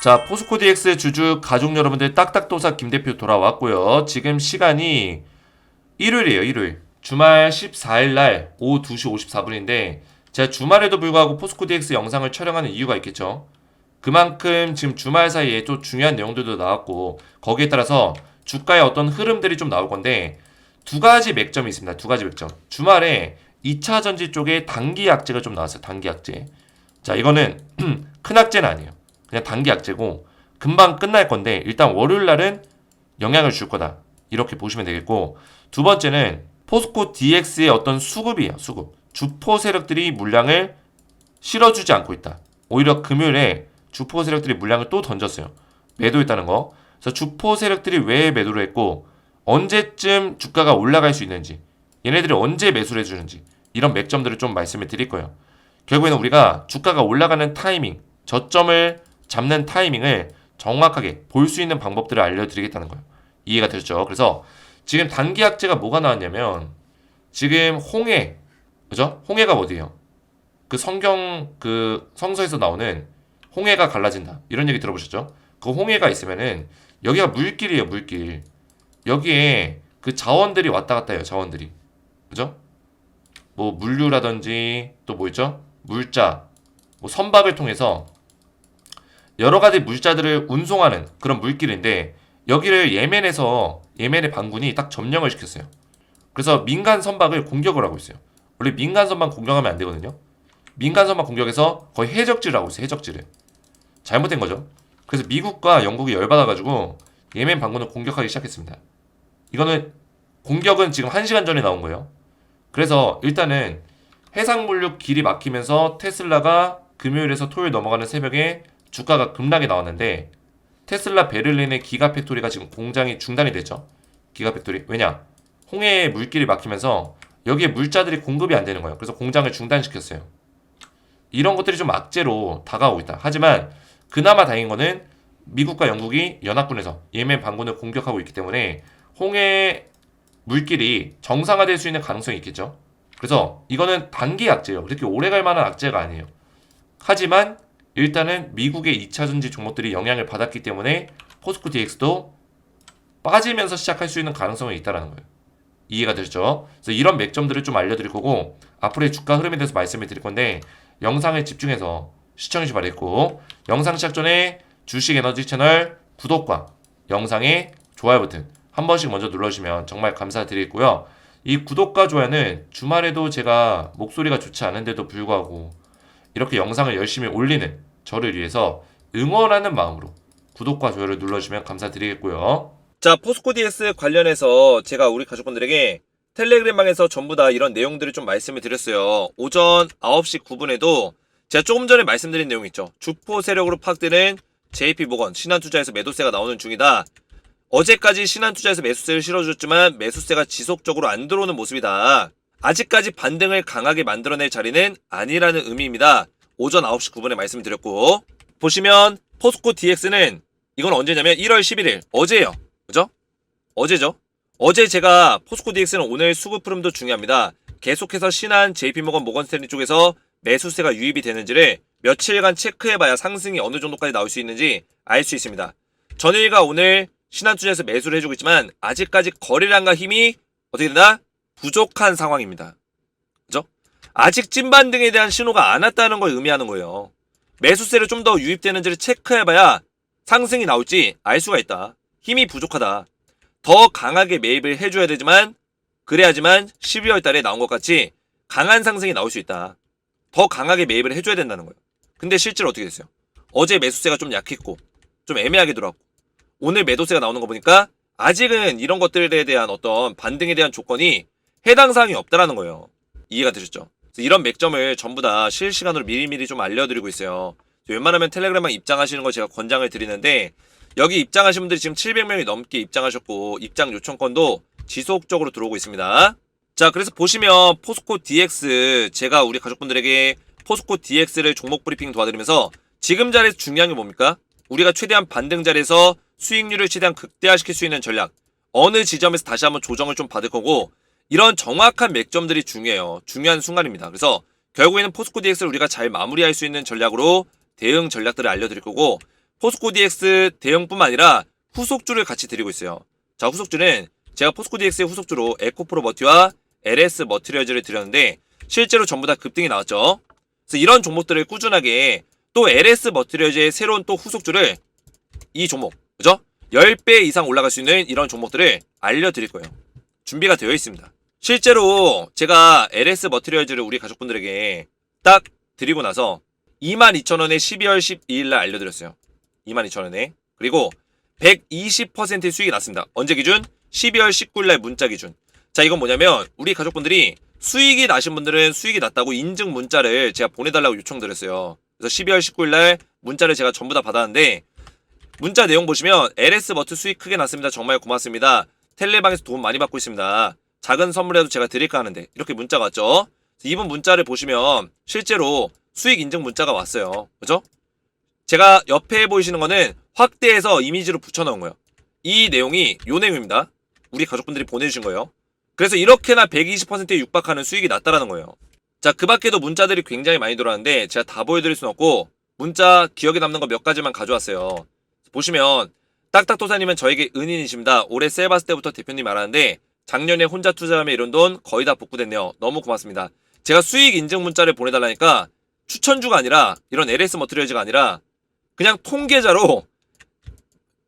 자, 포스코 DX 주주 가족 여러분들 딱딱도사 김대표 돌아왔고요. 지금 시간이 일요일이에요, 일요일. 주말 14일 날 오후 2시 54분인데 제가 주말에도 불구하고 포스코 DX 영상을 촬영하는 이유가 있겠죠. 그만큼 지금 주말 사이에 또 중요한 내용들도 나왔고 거기에 따라서 주가의 어떤 흐름들이 좀 나올 건데 두 가지 맥점이 있습니다. 두 가지 맥점. 주말에 2차 전지 쪽에 단기 약재가 좀 나왔어요. 단기 약재. 자, 이거는 큰 악재는 아니에요. 그냥 단기 악재고 금방 끝날 건데 일단 월요일 날은 영향을 줄 거다. 이렇게 보시면 되겠고 두 번째는 포스코 DX의 어떤 수급이에요. 수급. 주포 세력들이 물량을 실어주지 않고 있다. 오히려 금요일에 주포 세력들이 물량을 또 던졌어요. 매도했다는 거. 그래서 주포 세력들이 왜 매도를 했고 언제쯤 주가가 올라갈 수 있는지 얘네들이 언제 매수를 해주는지 이런 맥점들을 좀 말씀을 드릴 거예요. 결국에는 우리가 주가가 올라가는 타이밍, 저점을 잡는 타이밍을 정확하게 볼 수 있는 방법들을 알려드리겠다는 거예요. 이해가 되셨죠? 그래서 지금 단기 악재가 뭐가 나왔냐면 지금 홍해, 그죠? 홍해가 어디예요? 그 성경 그 성서에서 나오는 홍해가 갈라진다 이런 얘기 들어보셨죠? 그 홍해가 있으면은 여기가 물길이에요, 물길. 여기에 그 자원들이 왔다 갔다 해요, 자원들이. 그죠? 뭐 물류라든지 또 뭐 있죠? 물자, 뭐 선박을 통해서 여러 가지 물자들을 운송하는 그런 물길인데 여기를 예멘의 반군이 딱 점령을 시켰어요. 그래서 민간 선박을 공격을 하고 있어요. 원래 민간 선박 공격하면 안 되거든요. 민간 선박 공격해서 거의 해적질을 하고 있어요. 해적질을. 잘못된 거죠. 그래서 미국과 영국이 열받아가지고 예멘 반군을 공격하기 시작했습니다. 이거는 공격은 지금 1시간 전에 나온 거예요. 그래서 일단은 해상물류 길이 막히면서 테슬라가 금요일에서 토요일 넘어가는 새벽에 주가가 급락이 나왔는데 테슬라 베를린의 기가팩토리가 지금 공장이 중단이 됐죠. 기가팩토리. 왜냐? 홍해의 물길이 막히면서 여기에 물자들이 공급이 안 되는 거예요. 그래서 공장을 중단시켰어요. 이런 것들이 좀 악재로 다가오고 있다. 하지만 그나마 다행인 거는 미국과 영국이 연합군에서 예멘 반군을 공격하고 있기 때문에 홍해 물길이 정상화될 수 있는 가능성이 있겠죠. 그래서 이거는 단기 악재예요. 그렇게 오래 갈 만한 악재가 아니에요. 하지만 일단은 미국의 2차 전지 종목들이 영향을 받았기 때문에 포스코 DX도 빠지면서 시작할 수 있는 가능성이 있다는 거예요. 이해가 되죠? 그래서 이런 맥점들을 좀 알려드릴 거고 앞으로의 주가 흐름에 대해서 말씀을 드릴 건데 영상에 집중해서 시청해 주시기 바라겠고 영상 시작 전에 주식에너지 채널 구독과 영상에 좋아요 버튼 한 번씩 먼저 눌러주시면 정말 감사드리고요. 이 구독과 좋아요는 주말에도 제가 목소리가 좋지 않은데도 불구하고 이렇게 영상을 열심히 올리는 저를 위해서 응원하는 마음으로 구독과 좋아요를 눌러주시면 감사드리겠고요. 자, 포스코 DS 관련해서 제가 우리 가족분들에게 텔레그램방에서 전부 다 이런 내용들을 좀 말씀을 드렸어요. 오전 9시 9분에도 제가 조금 전에 말씀드린 내용 있죠. 주포 세력으로 파악되는 JP모건 신한투자에서 매도세가 나오는 중이다. 어제까지 신한투자에서 매수세를 실어줬지만 매수세가 지속적으로 안 들어오는 모습이다. 아직까지 반등을 강하게 만들어낼 자리는 아니라는 의미입니다. 오전 9시 9분에 말씀드렸고 보시면 포스코 DX는 이건 언제냐면 1월 11일 어제예요. 그죠? 어제죠. 어제 제가 포스코 DX는 오늘 수급 흐름도 중요합니다. 계속해서 신한, JP모건, 모건스탠리 쪽에서 매수세가 유입이 되는지를 며칠간 체크해봐야 상승이 어느 정도까지 나올 수 있는지 알 수 있습니다. 전일과 오늘 신한투자에서 매수를 해주고 있지만 아직까지 거래량과 힘이 어떻게 되나? 부족한 상황입니다. 그죠? 아직 찐반등에 대한 신호가 안 왔다는 걸 의미하는 거예요. 매수세를 좀 더 유입되는지를 체크해봐야 상승이 나올지 알 수가 있다. 힘이 부족하다. 더 강하게 매입을 해줘야 되지만 그래야지만 12월 달에 나온 것 같이 강한 상승이 나올 수 있다. 더 강하게 매입을 해줘야 된다는 거예요. 근데 실제로 어떻게 됐어요? 어제 매수세가 좀 약했고 좀 애매하게 들어왔고 오늘 매도세가 나오는 거 보니까 아직은 이런 것들에 대한 어떤 반등에 대한 조건이 해당 사항이 없다라는 거예요. 이해가 되셨죠? 이런 맥점을 전부 다 실시간으로 미리미리 좀 알려드리고 있어요. 웬만하면 텔레그램만 입장하시는 거 제가 권장을 드리는데 여기 입장하신 분들이 지금 700명이 넘게 입장하셨고 입장 요청건도 지속적으로 들어오고 있습니다. 자, 그래서 보시면 포스코 DX 제가 우리 가족분들에게 포스코 DX를 종목 브리핑 도와드리면서 지금 자리에서 중요한 게 뭡니까? 우리가 최대한 반등 자리에서 수익률을 최대한 극대화시킬 수 있는 전략 어느 지점에서 다시 한번 조정을 좀 받을 거고 이런 정확한 맥점들이 중요해요. 중요한 순간입니다. 그래서 결국에는 포스코 DX를 우리가 잘 마무리할 수 있는 전략으로 대응 전략들을 알려드릴 거고 포스코 DX 대형뿐만 아니라 후속주를 같이 드리고 있어요. 자, 후속주는 제가 포스코 DX의 후속주로 에코프로 머티와 LS 머티리얼즈를 드렸는데 실제로 전부 다 급등이 나왔죠. 그래서 이런 종목들을 꾸준하게 또 LS 머티리얼즈의 새로운 또 후속주를 이 종목, 그죠? 10배 이상 올라갈 수 있는 이런 종목들을 알려드릴 거예요. 준비가 되어 있습니다. 실제로 제가 LS 머티리얼즈를 우리 가족분들에게 딱 드리고 나서 22,000원에 12월 12일날 알려드렸어요. 22,000원에. 그리고 120%의 수익이 났습니다. 언제 기준? 12월 19일날 문자 기준. 자, 이건 뭐냐면 우리 가족분들이 수익이 나신 분들은 수익이 났다고 인증 문자를 제가 보내달라고 요청드렸어요. 그래서 12월 19일날 문자를 제가 전부 다 받았는데 문자 내용 보시면 LS 머트 수익 크게 났습니다. 정말 고맙습니다. 텔레방에서 도움 많이 받고 있습니다. 작은 선물이라도 제가 드릴까 하는데 이렇게 문자가 왔죠. 이분 문자를 보시면 실제로 수익 인증 문자가 왔어요. 그죠? 제가 옆에 보이시는 거는 확대해서 이미지로 붙여놓은 거예요. 이 내용이 요 내용입니다. 우리 가족분들이 보내주신 거예요. 그래서 이렇게나 120%에 육박하는 수익이 났다라는 거예요. 자, 그 밖에도 문자들이 굉장히 많이 들어왔는데 제가 다 보여드릴 수는 없고 문자 기억에 남는 거 몇 가지만 가져왔어요. 보시면 딱딱도사님은 저에게 은인이십니다. 올해 셀바스 때부터 대표님 알았는데 작년에 혼자 투자하며 이런 돈 거의 다 복구됐네요. 너무 고맙습니다. 제가 수익 인증 문자를 보내달라니까 추천주가 아니라 이런 LS 머티리얼즈가 아니라 그냥 통계자로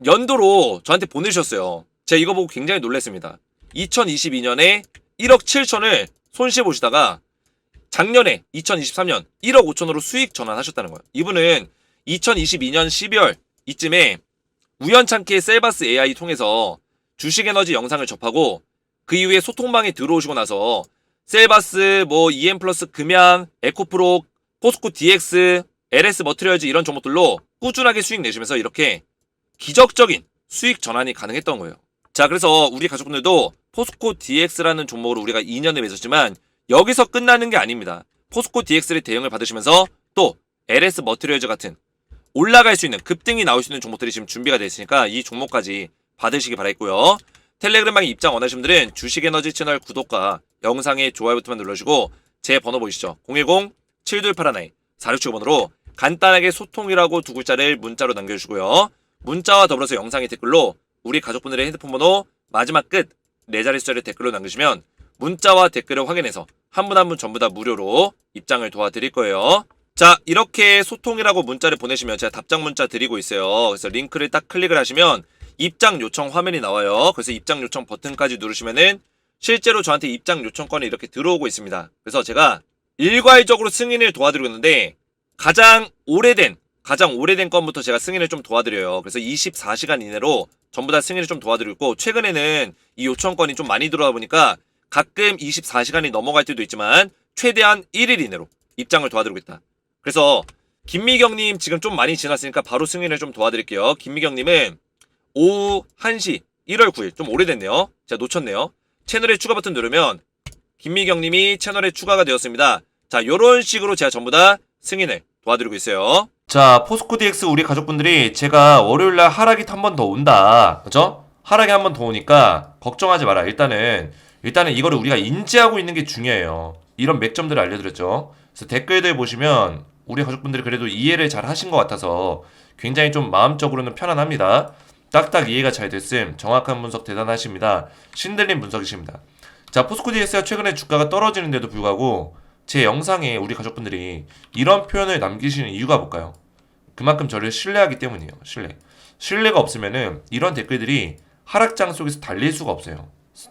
연도로 저한테 보내주셨어요. 제가 이거 보고 굉장히 놀랐습니다. 2022년에 1억 7천을 손실 보시다가 작년에 2023년 1억 5천으로 수익 전환하셨다는 거예요. 이분은 2022년 12월 이쯤에 우연찮게 셀바스 AI 통해서 주식에너지 영상을 접하고 그 이후에 소통방에 들어오시고 나서 셀바스, EM 플러스 금양, 에코프로, 포스코 DX, LS 머티리얼즈 이런 종목들로 꾸준하게 수익 내시면서 이렇게 기적적인 수익 전환이 가능했던 거예요. 자, 그래서 우리 가족분들도 포스코 DX라는 종목으로 우리가 2년을 맺었지만 여기서 끝나는 게 아닙니다. 포스코 DX를 대응을 받으시면서 또 LS 머티리얼즈 같은 올라갈 수 있는 급등이 나올 수 있는 종목들이 지금 준비가 되어 있으니까 이 종목까지 받으시기 바라겠고요. 텔레그램방에 입장 원하시는 분들은 주식에너지 채널 구독과 영상에 좋아요 버튼만 눌러주시고 제 번호 보이시죠? 010-7281-4675번으로 간단하게 소통이라고 두 글자를 문자로 남겨주시고요. 문자와 더불어서 영상의 댓글로 우리 가족분들의 핸드폰 번호 마지막 끝 4자리 숫자를 댓글로 남기시면 문자와 댓글을 확인해서 한 분 한 분 전부 다 무료로 입장을 도와드릴 거예요. 자, 이렇게 소통이라고 문자를 보내시면 제가 답장 문자 드리고 있어요. 그래서 링크를 딱 클릭을 하시면 입장 요청 화면이 나와요. 그래서 입장 요청 버튼까지 누르시면은 실제로 저한테 입장 요청권이 이렇게 들어오고 있습니다. 그래서 제가 일괄적으로 승인을 도와드리고 있는데 가장 오래된 건부터 제가 승인을 좀 도와드려요. 그래서 24시간 이내로 전부 다 승인을 좀 도와드리고 있고 최근에는 이 요청권이 좀 많이 들어와 보니까 가끔 24시간이 넘어갈 때도 있지만 최대한 1일 이내로 입장을 도와드리고 있다. 그래서 김미경님 지금 좀 많이 지났으니까 바로 승인을 좀 도와드릴게요. 김미경님은 오후 1시 1월 9일 좀 오래됐네요. 제가 놓쳤네요. 채널에 추가 버튼 누르면 김미경님이 채널에 추가가 되었습니다. 자, 요런 식으로 제가 전부 다 승인을 도와드리고 있어요. 자, 포스코 DX 우리 가족분들이 제가 월요일날 하락이 한 번 더 온다. 그죠? 하락이 한 번 더 오니까 걱정하지 마라. 일단은 이거를 우리가 인지하고 있는 게 중요해요. 이런 맥점들을 알려드렸죠. 그래서 댓글들 보시면 우리 가족분들이 그래도 이해를 잘 하신 것 같아서 굉장히 좀 마음적으로는 편안합니다. 딱딱 이해가 잘 됐음. 정확한 분석 대단하십니다. 신들린 분석이십니다. 자, 포스코 DX가 최근에 주가가 떨어지는데도 불구하고 제 영상에 우리 가족분들이 이런 표현을 남기시는 이유가 뭘까요? 그만큼 저를 신뢰하기 때문이에요. 신뢰가 없으면은 이런 댓글들이 하락장 속에서 달릴 수가 없어요.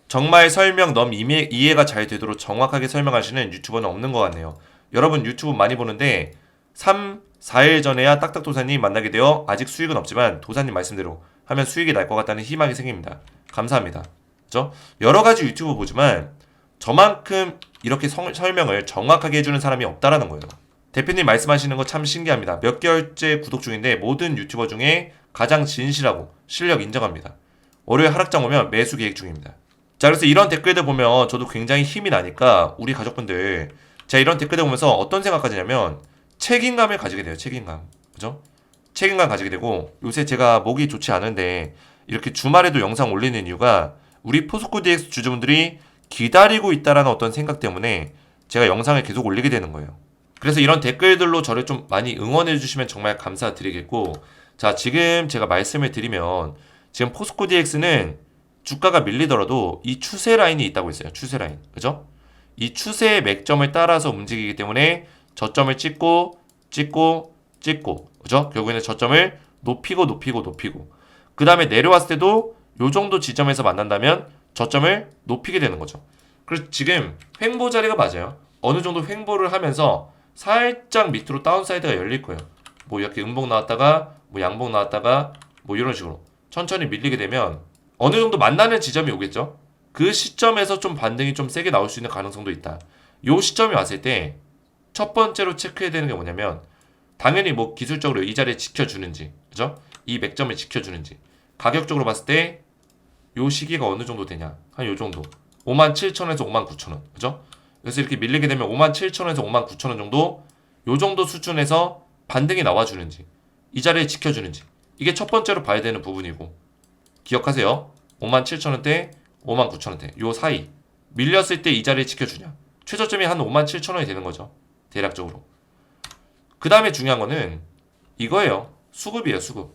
정말 설명 너무 이해가 잘 되도록 정확하게 설명하시는 유튜버는 없는 것 같네요. 여러분 유튜브 많이 보는데 3, 4일 전에야 딱딱도사님 만나게 되어 아직 수익은 없지만 도사님 말씀대로 하면 수익이 날 것 같다는 희망이 생깁니다. 감사합니다. 그죠? 여러 가지 유튜브 보지만 저만큼 이렇게 설명을 정확하게 해주는 사람이 없다라는 거예요. 대표님 말씀하시는 거 참 신기합니다. 몇 개월째 구독 중인데 모든 유튜버 중에 가장 진실하고 실력 인정합니다. 월요일 하락장 오면 매수 계획 중입니다. 자, 그래서 이런 댓글들 보면 저도 굉장히 힘이 나니까 우리 가족분들 제가 이런 댓글들 보면서 어떤 생각 가지냐면 책임감을 가지게 돼요. 책임감. 그죠? 책임감 가지게 되고 요새 제가 목이 좋지 않은데 이렇게 주말에도 영상 올리는 이유가 우리 포스코 DX 주주분들이 기다리고 있다라는 어떤 생각 때문에 제가 영상을 계속 올리게 되는 거예요. 그래서 이런 댓글들로 저를 좀 많이 응원해 주시면 정말 감사드리겠고 자, 지금 제가 말씀을 드리면 지금 포스코 DX는 주가가 밀리더라도 이 추세 라인이 있다고 했어요. 추세 라인. 그죠? 이 추세의 맥점을 따라서 움직이기 때문에 저점을 찍고 그죠? 결국에는 저점을 높이고 그 다음에 내려왔을 때도 요 정도 지점에서 만난다면 저점을 높이게 되는 거죠. 그래서 지금 횡보 자리가 맞아요. 어느 정도 횡보를 하면서 살짝 밑으로 다운사이드가 열릴 거예요. 뭐 이렇게 음봉 나왔다가 뭐 양봉 나왔다가 뭐 이런 식으로 천천히 밀리게 되면 어느 정도 만나는 지점이 오겠죠. 그 시점에서 좀 반등이 좀 세게 나올 수 있는 가능성도 있다. 요 시점이 왔을 때 첫 번째로 체크해야 되는 게 뭐냐면 당연히 뭐 기술적으로 이 자리에 지켜주는지, 그죠? 이 맥점을 지켜주는지. 가격적으로 봤을 때 요 시기가 어느 정도 되냐? 한 요 정도. 57,000원에서 59,000원, 그죠? 그래서 이렇게 밀리게 되면 57,000원에서 59,000원 정도, 요 정도 수준에서 반등이 나와주는지, 이 자리에 지켜주는지. 이게 첫 번째로 봐야 되는 부분이고, 기억하세요. 57,000원대, 59,000원대, 요 사이. 밀렸을 때 이 자리에 지켜주냐? 최저점이 한 57,000원이 되는 거죠. 대략적으로. 그 다음에 중요한 거는 이거예요. 수급이에요, 수급.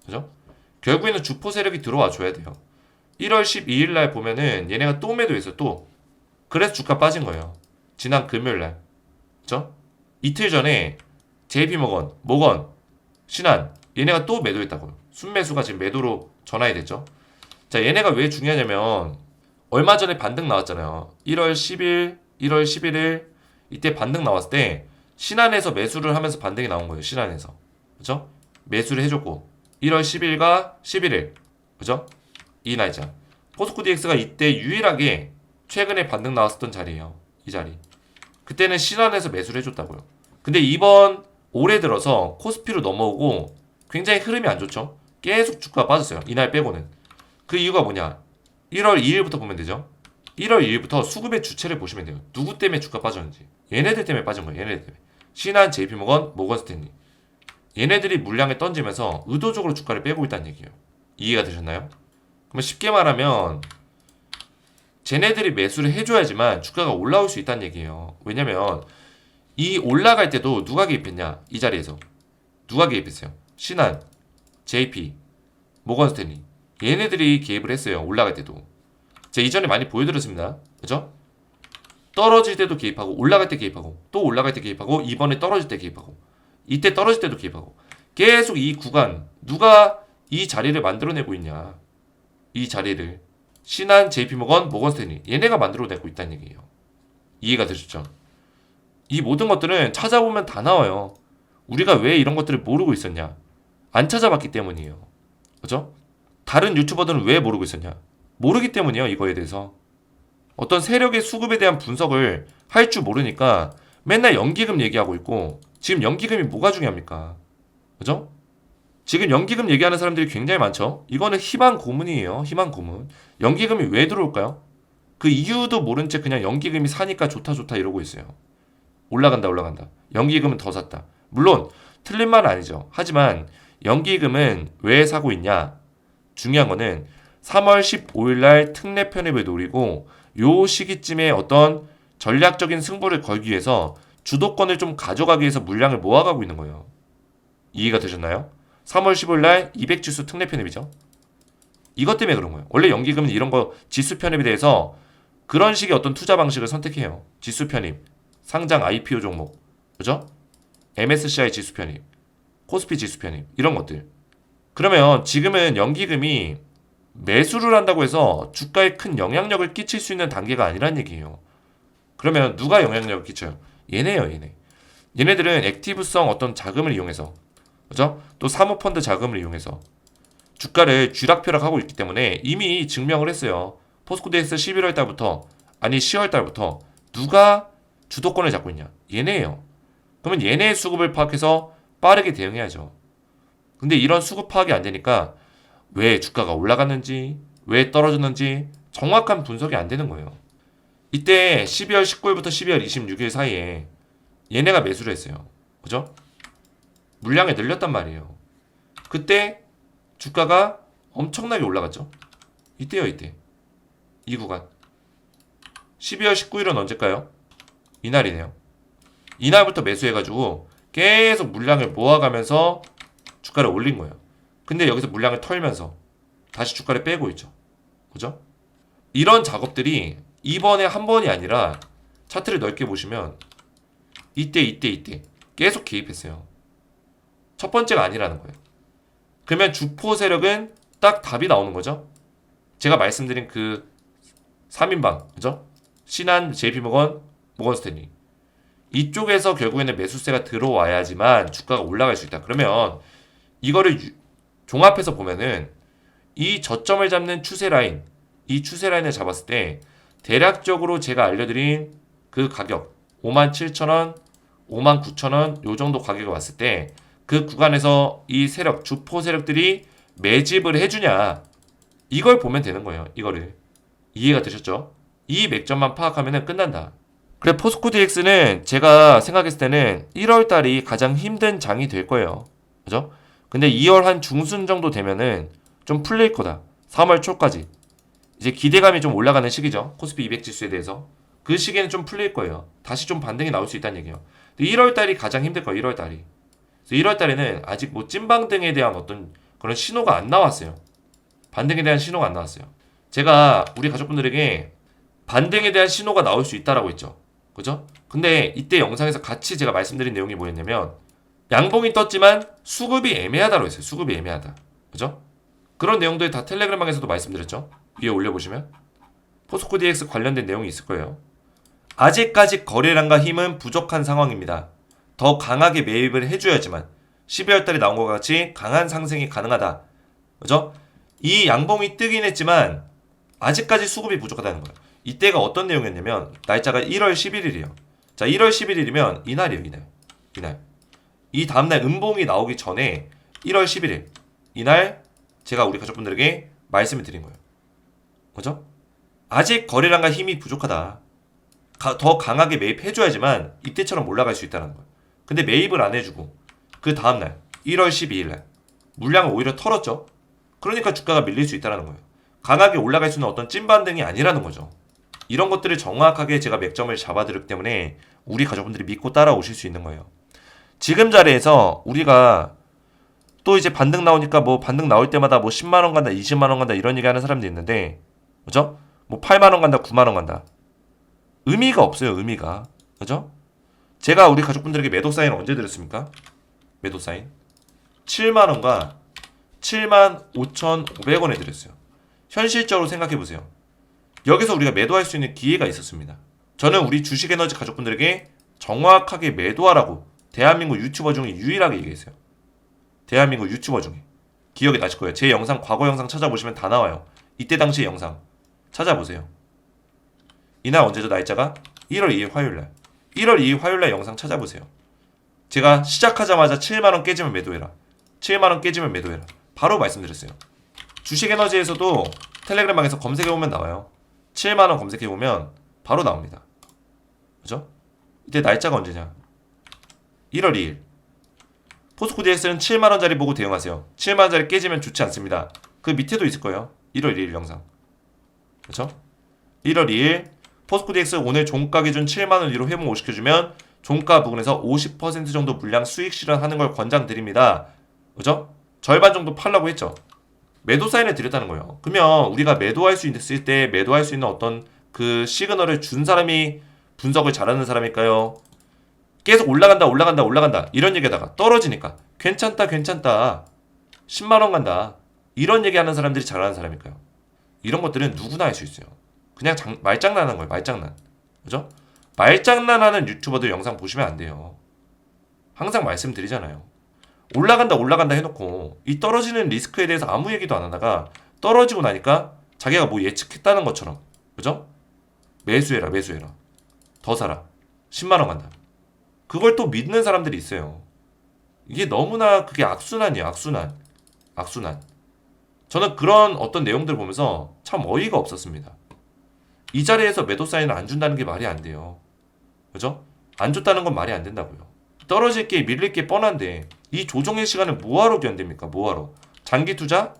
그죠? 결국에는 주포 세력이 들어와 줘야 돼요. 1월 12일 날 보면은 얘네가 또 매도했어요, 또. 그래서 주가 빠진 거예요. 지난 금요일 날. 그죠? 이틀 전에 JP모건, 모건, 신한 얘네가 또 매도했다고요. 순매수가 지금 매도로 전환이 됐죠. 자, 얘네가 왜 중요하냐면 얼마 전에 반등 나왔잖아요. 1월 10일, 1월 11일 이때 반등 나왔을 때 신한에서 매수를 하면서 반등이 나온 거예요. 신한에서. 그죠? 매수를 해줬고 1월 10일과 11일. 그죠? 이 날짜. 포스코 DX가 이때 유일하게 최근에 반등 나왔었던 자리예요. 이 자리. 그때는 신한에서 매수를 해줬다고요. 근데 이번 올해 들어서 코스피로 넘어오고 굉장히 흐름이 안 좋죠. 계속 주가가 빠졌어요. 이날 빼고는. 그 이유가 뭐냐? 1월 2일부터 보면 되죠. 1월 2일부터 수급의 주체를 보시면 돼요. 누구 때문에 주가 빠졌는지. 얘네들 때문에 빠진 거예요. 얘네들 때문에. 신한, JP모건, 모건스탠리. 얘네들이 물량을 던지면서 의도적으로 주가를 빼고 있다는 얘기예요. 이해가 되셨나요? 그러면 쉽게 말하면 쟤네들이 매수를 해줘야지만 주가가 올라올 수 있다는 얘기예요. 왜냐면 이 올라갈 때도 누가 개입했냐? 이 자리에서. 누가 개입했어요? 신한, JP, 모건스탠리. 얘네들이 개입을 했어요. 올라갈 때도. 제가 이전에 많이 보여드렸습니다. 그죠? 떨어질 때도 개입하고 올라갈 때 개입하고 또 올라갈 때 개입하고 이번에 떨어질 때 개입하고 이때 떨어질 때도 개입하고 계속 이 구간 누가 이 자리를 만들어내고 있냐. 이 자리를 신한, JP모건, 모건스탠리 얘네가 만들어내고 있다는 얘기예요. 이해가 되셨죠? 이 모든 것들은 찾아보면 다 나와요. 우리가 왜 이런 것들을 모르고 있었냐? 안 찾아봤기 때문이에요. 그죠? 다른 유튜버들은 왜 모르고 있었냐? 모르기 때문이에요. 이거에 대해서. 어떤 세력의 수급에 대한 분석을 할 줄 모르니까 맨날 연기금 얘기하고 있고 지금 연기금이 뭐가 중요합니까? 그죠? 지금 연기금 얘기하는 사람들이 굉장히 많죠? 이거는 희망 고문이에요. 희망 고문. 연기금이 왜 들어올까요? 그 이유도 모른 채 그냥 연기금이 사니까 좋다 이러고 있어요. 올라간다. 연기금은 더 샀다. 물론 틀린 말은 아니죠. 하지만 연기금은 왜 사고 있냐? 중요한 거는 3월 15일 날 특례 편입을 노리고 요 시기쯤에 어떤 전략적인 승부를 걸기 위해서 주도권을 좀 가져가기 위해서 물량을 모아가고 있는 거예요. 이해가 되셨나요? 3월 15일 날 200지수 특례 편입이죠. 이것 때문에 그런 거예요. 원래 연기금은 이런 거 지수 편입에 대해서 그런 식의 어떤 투자 방식을 선택해요. 지수 편입, 상장 IPO 종목, 그죠? MSCI 지수 편입, 코스피 지수 편입 이런 것들. 그러면 지금은 연기금이 매수를 한다고 해서 주가에 큰 영향력을 끼칠 수 있는 단계가 아니란 얘기예요. 그러면 누가 영향력을 끼쳐요? 얘네요, 얘네. 얘네들은 액티브성 어떤 자금을 이용해서, 그죠? 또 사모펀드 자금을 이용해서 주가를 쥐락펴락하고 있기 때문에 이미 증명을 했어요. 포스코DX 11월 달부터, 아니 10월 달부터 누가 주도권을 잡고 있냐? 얘네예요. 그러면 얘네의 수급을 파악해서 빠르게 대응해야죠. 근데 이런 수급 파악이 안 되니까 왜 주가가 올라갔는지, 왜 떨어졌는지 정확한 분석이 안 되는 거예요. 이때 12월 19일부터 12월 26일 사이에 얘네가 매수를 했어요. 그죠? 물량을 늘렸단 말이에요. 그때 주가가 엄청나게 올라갔죠. 이때요, 이때. 이 구간. 12월 19일은 언제일까요? 이날이네요. 이날부터 매수해가지고 계속 물량을 모아가면서 주가를 올린 거예요. 근데 여기서 물량을 털면서 다시 주가를 빼고 있죠. 그죠? 이런 작업들이 이번에 한 번이 아니라 차트를 넓게 보시면 이때 계속 개입했어요. 첫 번째가 아니라는 거예요. 그러면 주포 세력은 딱 답이 나오는 거죠. 제가 말씀드린 그 3인방, 그죠? 신한, JP모건, 모건스탠리. 이쪽에서 결국에는 매수세가 들어와야지만 주가가 올라갈 수 있다. 그러면 이거를 종합해서 보면은 이 저점을 잡는 추세 라인, 이 추세 라인을 잡았을 때 대략적으로 제가 알려드린 그 가격 57,000원, 59,000원 요 정도 가격이 왔을 때 그 구간에서 이 세력, 주포 세력들이 매집을 해주냐 이걸 보면 되는 거예요. 이거를 이해가 되셨죠? 이 맥점만 파악하면 끝난다. 그래 포스코 DX는 제가 생각했을 때는 1월 달이 가장 힘든 장이 될 거예요. 그죠? 근데 2월 한 중순 정도 되면은 좀 풀릴 거다. 3월 초까지. 이제 기대감이 좀 올라가는 시기죠. 코스피 200 지수에 대해서. 그 시기에는 좀 풀릴 거예요. 다시 좀 반등이 나올 수 있다는 얘기예요. 근데 1월 달이 가장 힘들 거예요. 1월 달이. 1월 달에는 아직 뭐 찐반등에 대한 어떤 그런 신호가 안 나왔어요. 반등에 대한 신호가 안 나왔어요. 제가 우리 가족분들에게 반등에 대한 신호가 나올 수 있다라고 했죠. 그죠? 근데 이때 영상에서 같이 제가 말씀드린 내용이 뭐였냐면 양봉이 떴지만 수급이 애매하다고 했어요. 수급이 애매하다. 그죠? 그런 내용들 다 텔레그램방에서도 말씀드렸죠. 위에 올려보시면 포스코 DX 관련된 내용이 있을 거예요. 아직까지 거래량과 힘은 부족한 상황입니다. 더 강하게 매입을 해줘야지만 12월 달에 나온 것과 같이 강한 상승이 가능하다. 그죠? 이 양봉이 뜨긴 했지만 아직까지 수급이 부족하다는 거예요. 이때가 어떤 내용이었냐면 날짜가 1월 11일이에요. 자, 1월 11일이면 이날이에요. 이날. 이 다음날 음봉이 나오기 전에 1월 11일 이날 제가 우리 가족분들에게 말씀을 드린 거예요. 그죠? 아직 거래량과 힘이 부족하다. 더 강하게 매입해줘야지만 이때처럼 올라갈 수 있다는 거예요. 근데 매입을 안 해주고 그 다음날 1월 12일날 물량을 오히려 털었죠. 그러니까 주가가 밀릴 수 있다는 거예요. 강하게 올라갈 수 있는 어떤 찐반등이 아니라는 거죠. 이런 것들을 정확하게 제가 맥점을 잡아드렸기 때문에 우리 가족분들이 믿고 따라오실 수 있는 거예요. 지금 자리에서 우리가 또 이제 반등 나오니까 뭐 반등 나올 때마다 뭐 10만원 간다 20만원 간다 이런 얘기 하는 사람도 있는데 그죠? 뭐 8만원 간다 9만원 간다 의미가 없어요. 의미가. 그죠? 제가 우리 가족분들에게 매도 사인 언제 드렸습니까? 매도 사인 7만원과 75,500원에 드렸어요. 현실적으로 생각해보세요. 여기서 우리가 매도할 수 있는 기회가 있었습니다. 저는 우리 주식에너지 가족분들에게 정확하게 매도하라고 대한민국 유튜버 중에 유일하게 얘기했어요. 대한민국 유튜버 중에. 기억이 나실 거예요. 제 영상, 과거 영상 찾아보시면 다 나와요. 이때 당시 영상 찾아보세요. 이날 언제죠? 날짜가 1월 2일 화요일날. 1월 2일 화요일날 영상 찾아보세요. 제가 시작하자마자 7만원 깨지면 매도해라. 7만원 깨지면 매도해라. 바로 말씀드렸어요. 주식에너지에서도 텔레그램방에서 검색해보면 나와요. 7만원 검색해보면 바로 나옵니다. 그죠? 이때 날짜가 언제냐? 1월 2일. 포스코 DX는 7만원짜리 보고 대응하세요. 7만원짜리 깨지면 좋지 않습니다. 그 밑에도 있을 거예요. 1월 1일 영상. 그쵸? 1월 2일 포스코 DX 오늘 종가 기준 7만원 위로 회복 5시켜주면 종가 부근에서 50% 정도 물량 수익 실현하는 걸 권장드립니다. 그죠? 절반 정도 팔라고 했죠. 매도 사인을 드렸다는 거예요. 그러면 우리가 매도할 수 있을 때 매도할 수 있는 어떤 그 시그널을 준 사람이 분석을 잘하는 사람일까요? 계속 올라간다 이런 얘기하다가 떨어지니까 괜찮다 10만원 간다 이런 얘기하는 사람들이 잘하는 사람일까요? 이런 것들은 누구나 할 수 있어요. 그냥 말장난하는 거예요. 말장난. 그죠? 말장난하는 유튜버들 영상 보시면 안 돼요. 항상 말씀드리잖아요. 올라간다 해놓고 이 떨어지는 리스크에 대해서 아무 얘기도 안 하다가 떨어지고 나니까 자기가 뭐 예측했다는 것처럼 그죠? 매수해라 더 사라 10만원 간다. 그걸 또 믿는 사람들이 있어요. 이게 너무나 그게 악순환이에요. 악순환. 저는 그런 어떤 내용들을 보면서 참 어이가 없었습니다. 이 자리에서 매도 사인을 안 준다는 게 말이 안 돼요. 그죠? 안 줬다는 건 말이 안 된다고요. 떨어질 게 밀릴 게 뻔한데 이 조정의 시간을 뭐하러 견딥니까? 뭐하러? 장기 투자?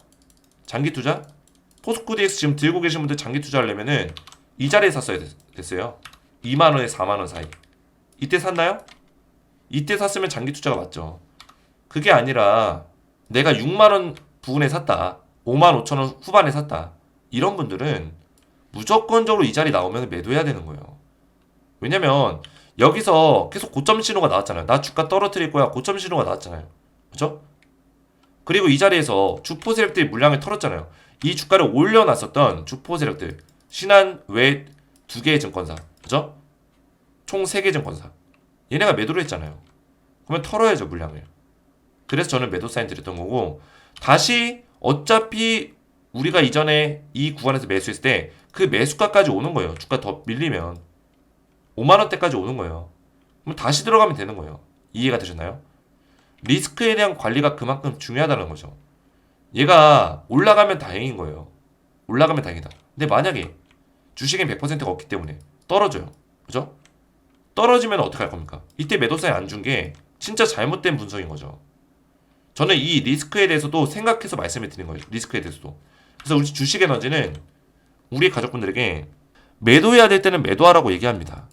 포스코 DX 지금 들고 계신 분들 장기 투자하려면은 이 자리에 샀어야 됐어요. 2만원에 4만원 사이. 이때 샀나요? 이때 샀으면 장기 투자가 맞죠. 그게 아니라 내가 6만원 부근에 샀다. 5만 5천원 후반에 샀다. 이런 분들은 무조건적으로 이 자리 나오면 매도해야 되는 거예요. 왜냐면 여기서 계속 고점 신호가 나왔잖아요. 나 주가 떨어뜨릴 거야. 고점 신호가 나왔잖아요. 그죠? 그리고 이 자리에서 주포 세력들이 물량을 털었잖아요. 이 주가를 올려놨었던 주포 세력들. 신한 외 2개의 증권사. 그죠? 총 3개 증권사. 얘네가 매도를 했잖아요. 그러면 털어야죠, 물량을. 그래서 저는 매도 사인 드렸던 거고, 다시 어차피 우리가 이전에 이 구간에서 매수했을 때 그 매수가까지 오는 거예요. 주가 더 밀리면 5만원대까지 오는 거예요. 그럼 다시 들어가면 되는 거예요. 이해가 되셨나요? 리스크에 대한 관리가 그만큼 중요하다는 거죠. 얘가 올라가면 다행인 거예요. 올라가면 다행이다. 근데 만약에 주식엔 100%가 없기 때문에 떨어져요. 그죠? 떨어지면 어떻게 할 겁니까? 이때 매도 사인 안 준 게 진짜 잘못된 분석인 거죠. 저는 이 리스크에 대해서도 생각해서 말씀을 드린 거예요. 리스크에 대해서도. 그래서 우리 주식 에너지는 우리 가족분들에게 매도해야 될 때는 매도하라고 얘기합니다.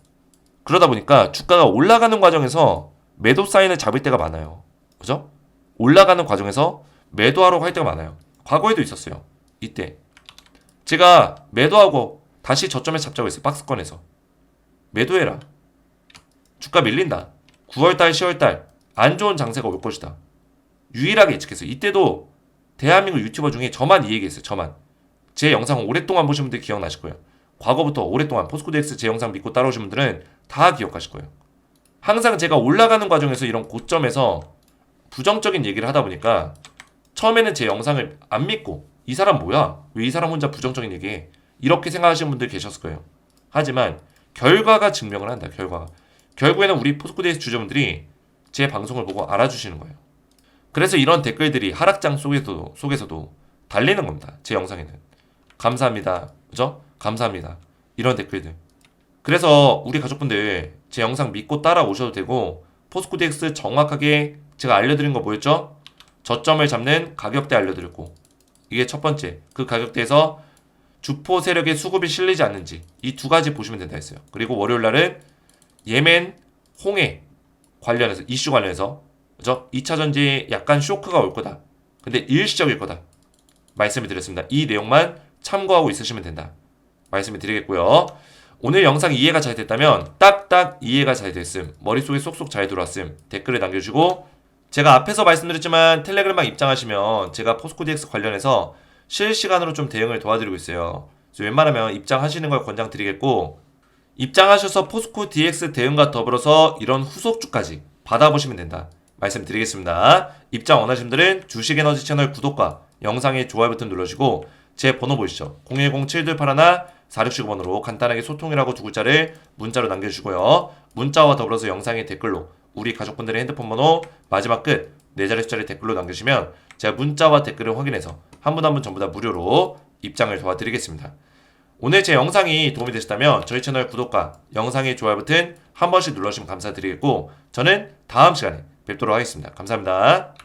그러다 보니까 주가가 올라가는 과정에서 매도 사인을 잡을 때가 많아요. 그죠? 올라가는 과정에서 매도하라고 할 때가 많아요. 과거에도 있었어요. 이때 제가 매도하고 다시 저점에 잡자고 했어요. 박스권에서. 매도해라. 주가 밀린다. 9월달, 10월달 안 좋은 장세가 올 것이다. 유일하게 예측했어요. 이때도 대한민국 유튜버 중에 저만 이 얘기했어요. 저만. 제 영상 오랫동안 보신 분들 기억나실 거예요. 과거부터 오랫동안 포스코DX 제 영상 믿고 따라오신 분들은 다 기억하실 거예요. 항상 제가 올라가는 과정에서 이런 고점에서 부정적인 얘기를 하다 보니까 처음에는 제 영상을 안 믿고 이 사람 뭐야? 왜 이 사람 혼자 부정적인 얘기해? 이렇게 생각하시는 분들 계셨을 거예요. 하지만 결과가 증명을 한다. 결과가. 결국에는 우리 포스코DX 주주분들이 제 방송을 보고 알아주시는 거예요. 그래서 이런 댓글들이 하락장 속에서도 달리는 겁니다. 제 영상에는. 감사합니다. 그죠? 감사합니다. 이런 댓글들. 그래서 우리 가족분들 제 영상 믿고 따라오셔도 되고 포스코DX 정확하게 제가 알려드린 거 뭐였죠? 저점을 잡는 가격대 알려드렸고 이게 첫 번째. 그 가격대에서 주포 세력의 수급이 실리지 않는지 이 두 가지 보시면 된다 했어요. 그리고 월요일날은 예멘, 홍해 관련해서 이슈 관련해서 그죠? 2차 전지에 약간 쇼크가 올 거다. 근데 일시적일 거다. 말씀을 드렸습니다. 이 내용만 참고하고 있으시면 된다. 말씀을 드리겠고요. 오늘 영상 이해가 잘 됐다면 딱딱 이해가 잘 됐음, 머릿속에 쏙쏙 잘 들어왔음 댓글을 남겨주시고 제가 앞에서 말씀드렸지만 텔레그램만 입장하시면 제가 포스코DX 관련해서 실시간으로 좀 대응을 도와드리고 있어요. 그래서 웬만하면 입장하시는 걸 권장드리겠고 입장하셔서 포스코DX 대응과 더불어서 이런 후속주까지 받아보시면 된다. 말씀드리겠습니다. 입장 원하시는 분들은 주식에너지 채널 구독과 영상의 좋아요 버튼 눌러주시고 제 번호 보이시죠? 010-7281-4619번으로 간단하게 소통이라고 두 글자를 문자로 남겨주시고요. 문자와 더불어서 영상의 댓글로 우리 가족분들의 핸드폰 번호 마지막 끝 4자리 숫자를 댓글로 남겨주시면 제가 문자와 댓글을 확인해서 한 분 한 분 전부 다 무료로 입장을 도와드리겠습니다. 오늘 제 영상이 도움이 되셨다면 저희 채널 구독과 영상의 좋아요 버튼 한 번씩 눌러주시면 감사드리겠고 저는 다음 시간에 뵙도록 하겠습니다. 감사합니다.